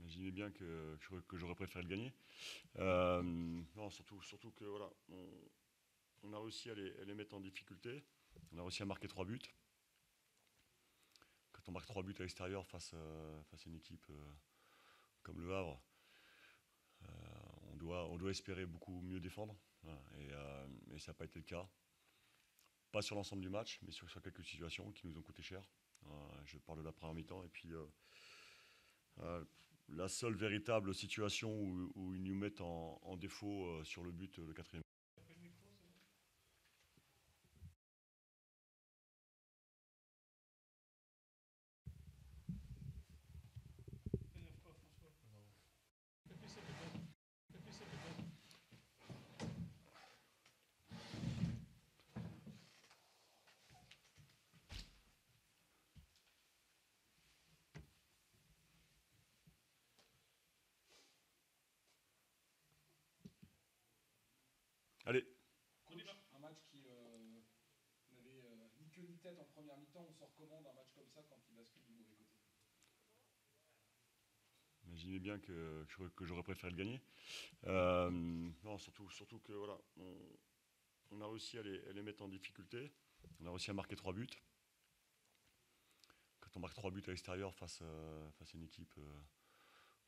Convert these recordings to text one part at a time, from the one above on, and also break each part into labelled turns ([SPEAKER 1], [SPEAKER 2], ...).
[SPEAKER 1] J'imaginais bien que j'aurais préféré le gagner. Non, surtout que voilà, on a réussi à les mettre en difficulté. On a réussi à marquer 3 buts. Quand on marque 3 buts à l'extérieur face à une équipe comme le Havre, on doit espérer beaucoup mieux défendre. Voilà. Et ça n'a pas été le cas. Pas sur l'ensemble du match, mais sur quelques situations qui nous ont coûté cher. Je parle de la première mi-temps. Et puis la seule véritable situation où ils nous mettent en défaut sur le but, le quatrième. Allez,
[SPEAKER 2] Coach, un match qui n'avait ni queue ni tête en première mi-temps, on sort comment d'un match comme ça quand il bascule du mauvais côté?
[SPEAKER 1] imaginez bien que j'aurais préféré le gagner. Non, surtout que voilà, on a réussi à les mettre en difficulté. On a réussi à marquer 3 buts. Quand on marque 3 buts à l'extérieur face à une équipe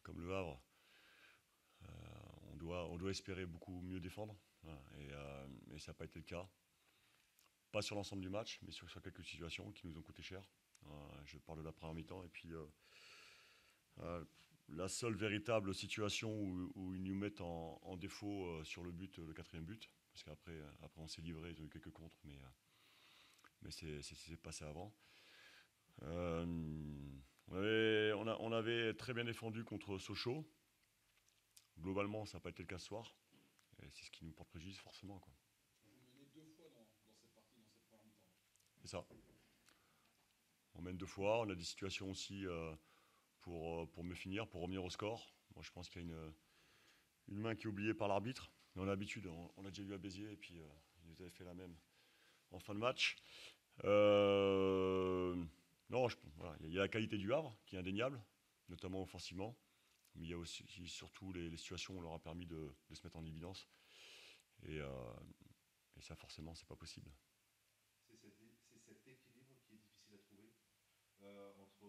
[SPEAKER 1] comme le Havre, on doit espérer beaucoup mieux défendre. Voilà. Et ça n'a pas été le cas. Pas sur l'ensemble du match, mais sur quelques situations qui nous ont coûté cher. Je parle de la première mi-temps. Et puis la seule véritable situation où ils nous mettent en défaut sur le but, le quatrième but, parce qu'après on s'est livré, ils ont eu quelques contres, mais c'est passé avant. Euh, on avait très bien défendu contre Sochaux. Globalement, ça n'a pas été le cas ce soir. Et c'est ce qui nous porte préjudice forcément, quoi.
[SPEAKER 2] Vous menez deux fois dans cette partie, dans cette première mi-temps.
[SPEAKER 1] C'est ça. On mène 2 fois. On a des situations aussi pour mieux finir, pour revenir au score. Moi, je pense qu'il y a une main qui est oubliée par l'arbitre. Mais on a l'habitude, on l'a déjà eu à Béziers, et puis il nous avait fait la même en fin de match. Euh, non, voilà, il y a la qualité du Havre qui est indéniable, notamment offensivement. Mais il y a aussi surtout les situations où on leur a permis de se mettre en évidence. Et, euh, et ça, forcément, c'est pas possible.
[SPEAKER 3] C'est cet équilibre qui est difficile à trouver entre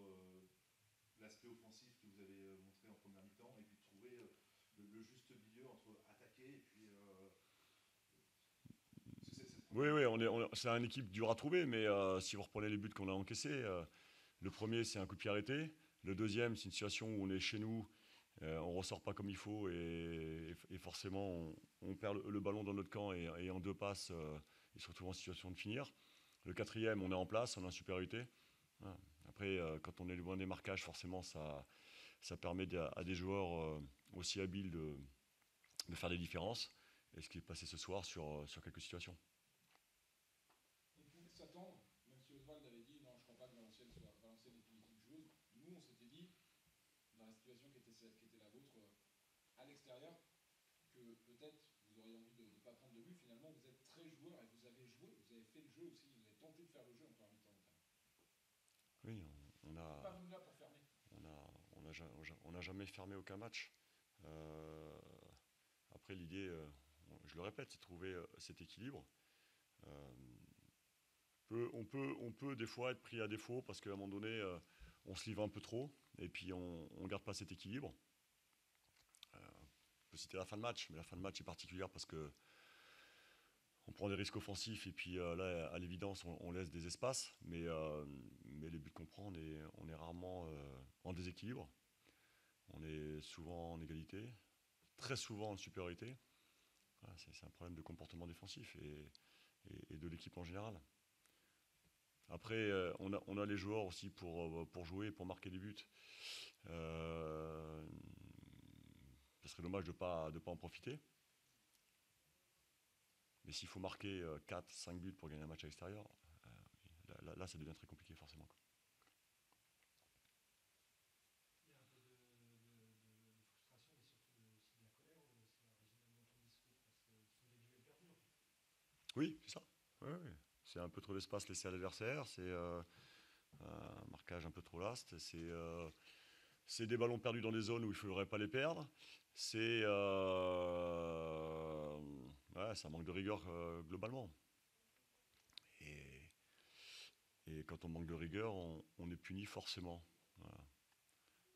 [SPEAKER 3] l'aspect offensif que vous avez montré en première mi-temps et puis de trouver le juste milieu entre attaquer et puis. Cette
[SPEAKER 1] Oui,
[SPEAKER 3] première
[SPEAKER 1] oui,
[SPEAKER 3] mi-temps.
[SPEAKER 1] c'est une équipe dure à trouver, mais si vous reprenez les buts qu'on a encaissés, le premier, c'est un coup de pied arrêté. Le deuxième, c'est une situation où on est chez nous, on ressort pas comme il faut, et forcément, on perd le ballon dans notre camp, et en 2 passes, il se retrouve en situation de finir. Le quatrième, on est en place, on a une supériorité. Voilà. Après, quand on est loin des marquages, forcément, ça permet à des joueurs aussi habiles de faire des différences. Et ce qui est passé ce soir sur quelques situations.
[SPEAKER 2] On pouvait s'attendre, même si Oswald avait dit non, je ne crois pas que Valenciennes est une équipe joueuse. Nous, on s'était dit, dans la situation qui était la vôtre à l'extérieur, que peut-être vous auriez envie de ne pas prendre de but. Finalement, vous êtes très joueur et vous avez joué, vous avez fait le jeu aussi, vous avez tenté de faire le jeu en première mi-temps notamment.
[SPEAKER 1] Oui, on
[SPEAKER 2] Vous n'êtes pas
[SPEAKER 1] a,
[SPEAKER 2] venu là pour fermer.
[SPEAKER 1] on a jamais fermé aucun match. Euh, Après, l'idée, je le répète, c'est de trouver cet équilibre. Euh, on peut des fois être pris à défaut parce qu'à un moment donné, on se livre un peu trop et puis on ne garde pas cet équilibre. Je peux citer la fin de match, mais la fin de match est particulière parce que on prend des risques offensifs et puis là, à l'évidence, on laisse des espaces, mais les buts qu'on prend, on est rarement en déséquilibre. On est souvent en égalité, très souvent en supériorité. Voilà, c'est un problème de comportement défensif et de l'équipe en général. Après, on a les joueurs aussi pour jouer, pour marquer des buts. Euh, Ce serait dommage de pas en profiter. Mais s'il faut marquer 4, 5 buts pour gagner un match à l'extérieur, là, ça devient très compliqué forcément, quoi.
[SPEAKER 4] Il y a un peu de frustration, mais surtout aussi de la colère. Ça résume dans ton discours, parce que ce sont des duels perdus en fait.
[SPEAKER 1] Oui, c'est ça. Ouais, ouais. C'est un peu trop d'espace laissé à l'adversaire, c'est un marquage un peu trop last, c'est C'est des ballons perdus dans des zones où il ne faudrait pas les perdre. C'est ouais, c'est un manque de rigueur globalement. Et, et quand on manque de rigueur, on est puni forcément. Voilà.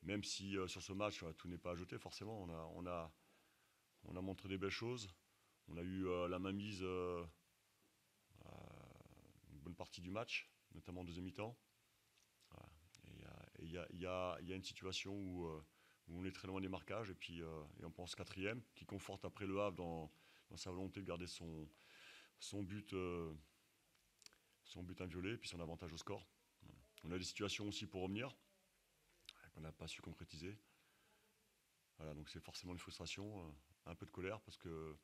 [SPEAKER 1] Même si sur ce match, tout n'est pas à jeter, forcément, on a montré des belles choses. On a eu la mainmise une bonne partie du match, notamment en deuxième mi-temps. Voilà. Et il y a une situation où on est très loin des marquages et on pense quatrième, qui conforte après le Havre dans sa volonté de garder son but, son but inviolé et puis son avantage au score. Voilà. On a des situations aussi pour revenir, qu'on n'a pas su concrétiser. Voilà, donc c'est forcément une frustration, un peu de colère, parce que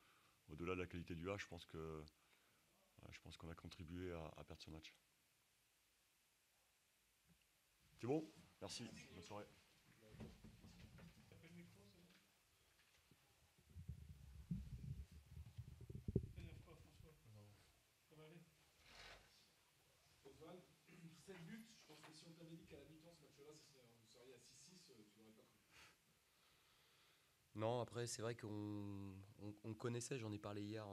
[SPEAKER 1] au-delà de la qualité du A, je pense qu'on a contribué à perdre ce match. C'est bon? Merci, bonne soirée.
[SPEAKER 4] T'as pas le micro, c'est bon? T'énerve pas, François. Non. Ça va aller?
[SPEAKER 2] Oswald, 7 buts, je pense que si on t'avait dit qu'à la mi-temps, ce match-là, vous seriez à 6-6, tu l'aurais pas cru.
[SPEAKER 5] Non, après, c'est vrai qu'on connaissait, j'en ai parlé hier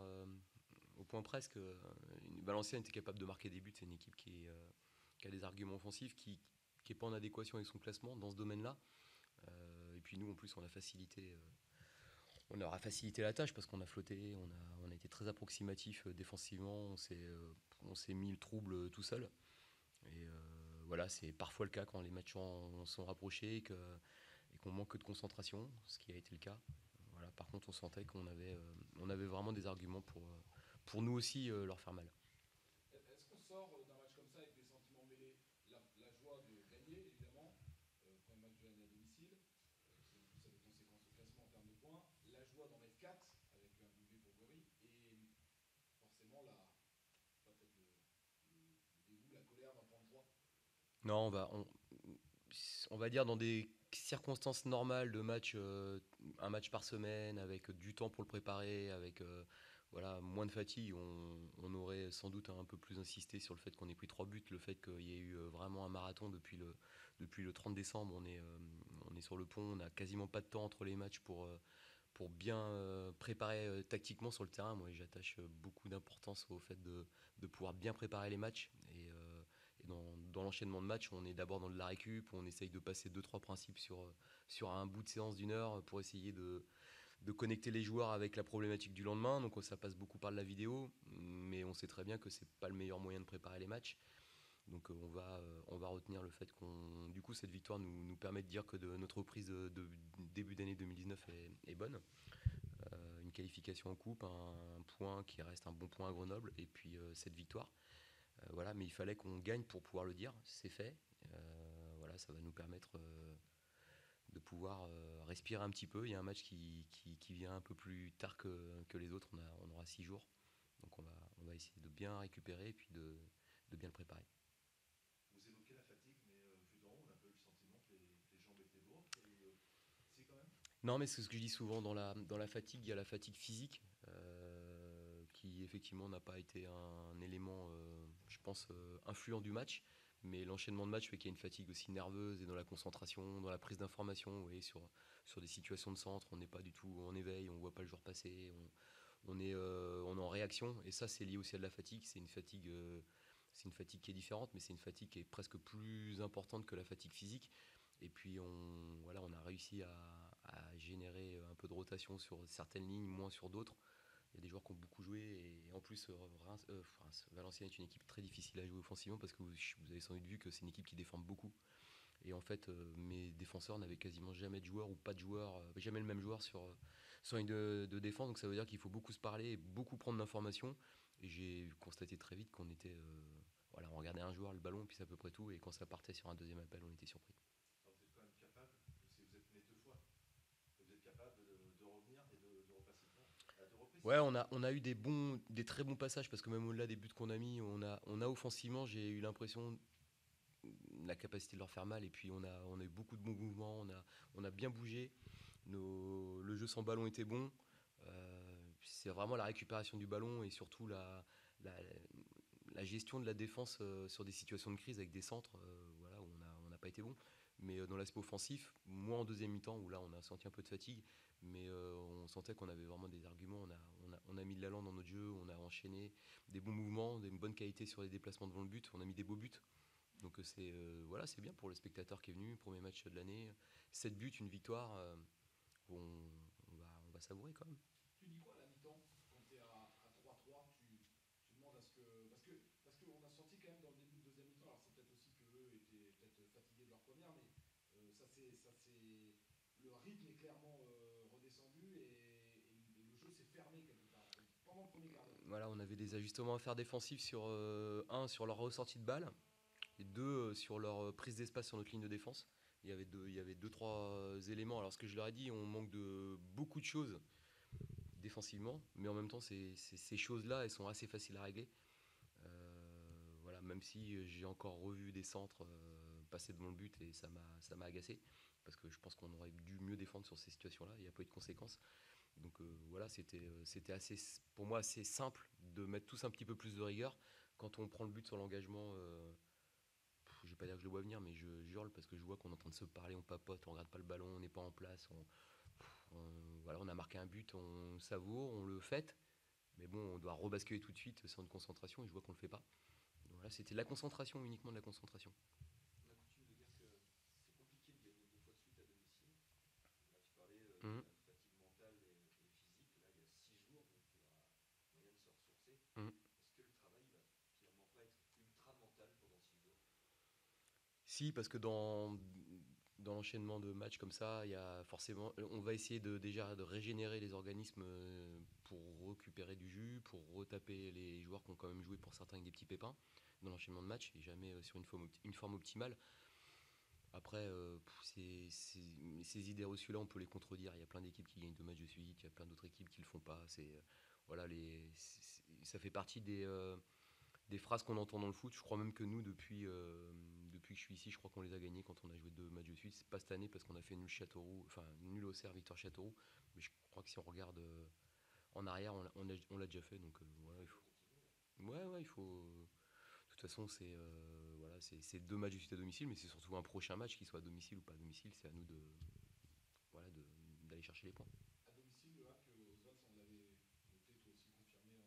[SPEAKER 5] au point presque. Valenciennes était capable de marquer des buts. C'est une équipe qui a des arguments offensifs, qui n'est pas en adéquation avec son classement dans ce domaine-là. Et puis nous, en plus, on aura facilité la tâche parce qu'on a flotté, on a été très approximatif défensivement, on s'est mis le trouble tout seul. Et voilà, c'est parfois le cas quand les matchs sont rapprochés et qu'on manque de concentration, ce qui a été le cas. Voilà, par contre, on sentait on avait vraiment des arguments pour nous aussi leur faire mal.
[SPEAKER 2] Est-ce qu'on sort d'un match comme ça avec des sentiments mêlés? La joie de gagner, évidemment, premier match de l'année à domicile, ça a des conséquences au classement en termes de points. La joie d'en mettre 4 avec un doublé pour Gori, et forcément peut-être le dégoût, la colère d'un point de 3.
[SPEAKER 5] Non, on va dire dans des circonstances normales de match, un match par semaine, avec du temps pour le préparer, avec voilà, moins de fatigue, on aurait sans doute un peu plus insisté sur le fait qu'on ait pris 3 buts, le fait qu'il y ait eu vraiment un marathon depuis le 30 décembre. On est sur le pont, on n'a quasiment pas de temps entre les matchs pour bien préparer tactiquement sur le terrain. Moi, j'attache beaucoup d'importance au fait de pouvoir bien préparer les matchs. Et dans l'enchaînement de matchs, on est d'abord dans de la récup, on essaye de passer 2-3 principes sur un bout de séance d'1 heure pour essayer de connecter les joueurs avec la problématique du lendemain. Donc ça passe beaucoup par de la vidéo, mais on sait très bien que c'est pas le meilleur moyen de préparer les matchs. Donc on va retenir le fait du coup, cette victoire nous permet de dire que notre reprise de début d'année 2019 est bonne. Une qualification en coupe, un point qui reste un bon point à Grenoble, et puis cette victoire. Voilà, mais il fallait qu'on gagne pour pouvoir le dire. C'est fait. Voilà, ça va nous permettre de pouvoir respirer un petit peu. Il y a un match qui vient un peu plus tard que les autres. On aura 6 jours. Donc on va essayer de bien récupérer et puis de bien le préparer.
[SPEAKER 3] Vous évoquez la fatigue, mais vu d'en haut, on a un peu le sentiment que les jambes étaient lourdes. Si, quand même.
[SPEAKER 5] Non, mais c'est ce que je dis souvent, dans la fatigue, il y a la fatigue physique, qui effectivement n'a pas été un élément, je pense, influent du match. Mais l'enchaînement de match fait qu'il y a une fatigue aussi nerveuse et dans la concentration, dans la prise d'information. Vous voyez, sur des situations de centre, on n'est pas du tout en éveil, on ne voit pas le joueur passer, on est en réaction. Et ça, c'est lié aussi à de la fatigue. C'est une fatigue qui est différente, mais c'est une fatigue qui est presque plus importante que la fatigue physique. Et puis voilà, on a réussi à générer un peu de rotation sur certaines lignes, moins sur d'autres. Il y a des joueurs qui ont beaucoup joué, et en plus Valenciennes est une équipe très difficile à jouer offensivement parce que vous avez sans doute vu que c'est une équipe qui défend beaucoup. Et en fait, mes défenseurs n'avaient quasiment jamais de joueurs ou pas de joueurs, jamais le même joueur sur une de défense. Donc ça veut dire qu'il faut beaucoup se parler et beaucoup prendre d'informations. Et j'ai constaté très vite qu'on était, voilà, on regardait un joueur, le ballon, puis c'est à peu près tout. Et quand ça partait sur un deuxième appel, on était surpris.
[SPEAKER 3] Alors vous êtes quand même capable, si vous êtes né 2 fois, vous êtes capable de revenir et de repasser le pont à 2 reprises.
[SPEAKER 5] Ouais, on a eu des très bons passages parce que même au-delà des buts qu'on a mis, on a offensivement, j'ai eu l'impression la capacité de leur faire mal, et puis on a eu beaucoup de bons mouvements, on a bien bougé, le jeu sans ballon était bon. C'est vraiment la récupération du ballon et surtout la, la gestion de la défense sur des situations de crise avec des centres, voilà, où on n'a pas été bon. Mais dans l'aspect offensif, moins en deuxième mi-temps, où là on a senti un peu de fatigue, mais on sentait qu'on avait vraiment des arguments. On a mis de l'allant dans notre jeu, on a enchaîné des bons mouvements, des bonnes qualités sur les déplacements devant le but, on a mis des beaux buts. Donc voilà, c'est bien pour le spectateur qui est venu, premier match de l'année. 7 buts, une victoire, on va savourer quand même.
[SPEAKER 2] Tu dis quoi à la mi-temps quand tu es à 3-3, tu demandes à ce que. Parce qu'on a senti quand même dans le début de deuxième mi-temps, alors c'est peut-être aussi qu'eux étaient peut-être fatigués de leur première, mais le rythme est clairement redescendu et le jeu s'est fermé quelque part pendant le premier quart d'heure.
[SPEAKER 5] Voilà, on avait des ajustements à faire défensifs sur un sur leur ressortie de balle et deux sur leur prise d'espace sur notre ligne de défense. Il y avait deux, trois éléments. Alors ce que je leur ai dit, on manque de beaucoup de choses défensivement, mais en même temps, ces choses-là, elles sont assez faciles à régler. Voilà, même si j'ai encore revu des centres passer devant le but et ça m'a agacé, parce que je pense qu'on aurait dû mieux défendre sur ces situations-là, il n'y a pas eu de conséquences. Donc voilà, c'était assez, pour moi assez simple de mettre tous un petit peu plus de rigueur. Quand on prend le but sur l'engagement, je vais pas dire que je le vois venir, mais je hurle parce que je vois qu'on est en train de se parler, on papote, on regarde pas le ballon, on n'est pas en place. Voilà, on a marqué un but, on savoure, on le fait, mais bon, on doit rebasculer tout de suite sur une concentration et je vois qu'on le fait pas. Donc voilà, c'était de la concentration, uniquement de la concentration.
[SPEAKER 6] On a coutume de dire que c'est compliqué de gagner 2 fois de suite à domicile. Là, tu parlais de
[SPEAKER 5] Mhm.
[SPEAKER 6] la fatigue mentale et physique. Là, il y a 6 jours, donc il y aura moyen de se ressourcer.
[SPEAKER 5] Mhm.
[SPEAKER 6] Est-ce que le travail va finalement pas être ultra mental pendant 6 jours?
[SPEAKER 5] Si, parce que dans l'enchaînement de matchs comme ça, il y a forcément, on va essayer déjà de régénérer les organismes pour récupérer du jus, pour retaper les joueurs qui ont quand même joué pour certains avec des petits pépins dans l'enchaînement de matchs et jamais sur une forme optimale. Après, ces idées reçues-là, on peut les contredire. Il y a plein d'équipes qui gagnent 2 matchs de suite, il y a plein d'autres équipes qui le font pas. Voilà, ça fait partie des phrases qu'on entend dans le foot. Je crois même que nous, depuis que je suis ici, je crois qu'on les a gagnés quand on a joué 2 matchs de suite. C'est pas cette année parce qu'on a fait nul Châteauroux, enfin nul Auxerre, victoire Châteauroux. Mais je crois que si on regarde en arrière, on l'a déjà fait. Donc voilà, il faut. Ouais, il faut. De toute façon, voilà, c'est 2 matchs de suite à domicile, mais c'est surtout un prochain match, qu'il soit à domicile ou pas à domicile. C'est à nous voilà, d'aller chercher les points.
[SPEAKER 2] À domicile, le hack, Oswald, on l'avait noté, toi aussi confirmé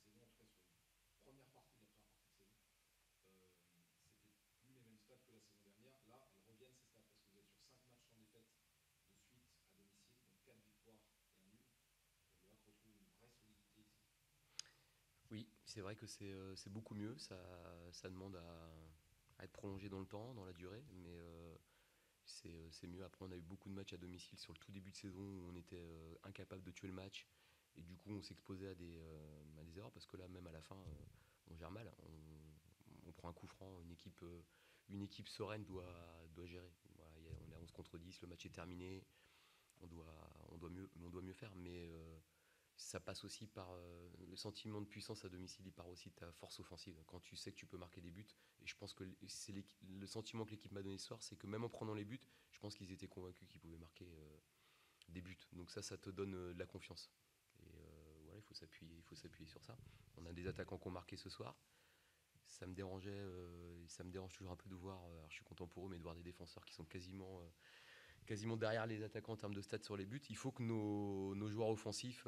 [SPEAKER 2] sur la première partie de saison, en tout cas sur une première partie de la première partie de saison. C'était plus les mêmes stats que la saison dernière. Là, elles reviennent ces stats parce que vous êtes sur 5 matchs sans défaite de suite à domicile, donc 4 victoires et un nul. Le hack retrouve une vraie solidité ici.
[SPEAKER 5] Oui, c'est vrai que c'est beaucoup mieux. Ça demande à être prolongé dans le temps, dans la durée, mais c'est mieux. Après, on a eu beaucoup de matchs à domicile sur le tout début de saison où on était incapable de tuer le match. Et du coup, on s'exposait à des erreurs parce que là, même à la fin, on gère mal. On prend un coup franc. Une équipe sereine doit gérer. Voilà, on est à 11 contre 10, le match est terminé. On doit mieux faire. Mais ça passe aussi par le sentiment de puissance à domicile, il part aussi de ta force offensive. Quand tu sais que tu peux marquer des buts, et je pense que c'est le sentiment que l'équipe m'a donné ce soir, c'est que même en prenant les buts, je pense qu'ils étaient convaincus qu'ils pouvaient marquer des buts. Donc ça te donne de la confiance. Et voilà, il faut s'appuyer sur ça. On a des attaquants qui ont marqué ce soir. Ça me dérangeait, ça me dérange toujours un peu de voir, alors je suis content pour eux, mais de voir des défenseurs qui sont quasiment derrière les attaquants en termes de stats sur les buts. Il faut que nos joueurs offensifs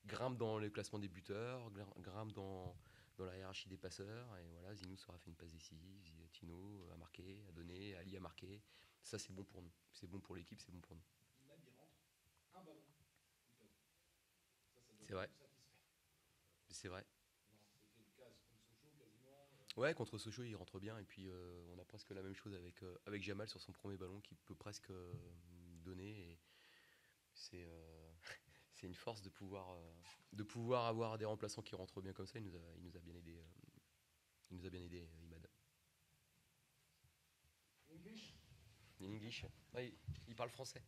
[SPEAKER 5] grimpent dans le classement des buteurs, grimpent dans la hiérarchie des passeurs. Et voilà, Zinous aura fait une passe décisive, Tino a marqué, a donné, Ali a marqué. Ça, c'est bon pour nous. C'est bon pour l'équipe, c'est bon pour nous.
[SPEAKER 2] Imad, il rentre un ballon, il passe. Ça doit
[SPEAKER 5] C'est vrai,
[SPEAKER 2] vous satisfaire.
[SPEAKER 5] c'est vrai.
[SPEAKER 2] Non, c'était le cas contre Sochaux quasiment.
[SPEAKER 5] Ouais, contre Sochaux, il rentre bien. Et puis, on a presque la même chose avec Jamal sur son premier ballon qui peut presque donner. Et c'est c'est une force de pouvoir avoir des remplaçants qui rentrent bien comme ça. Il nous a bien aidé, Imad.
[SPEAKER 2] English.
[SPEAKER 5] In English. Ouais, il parle français.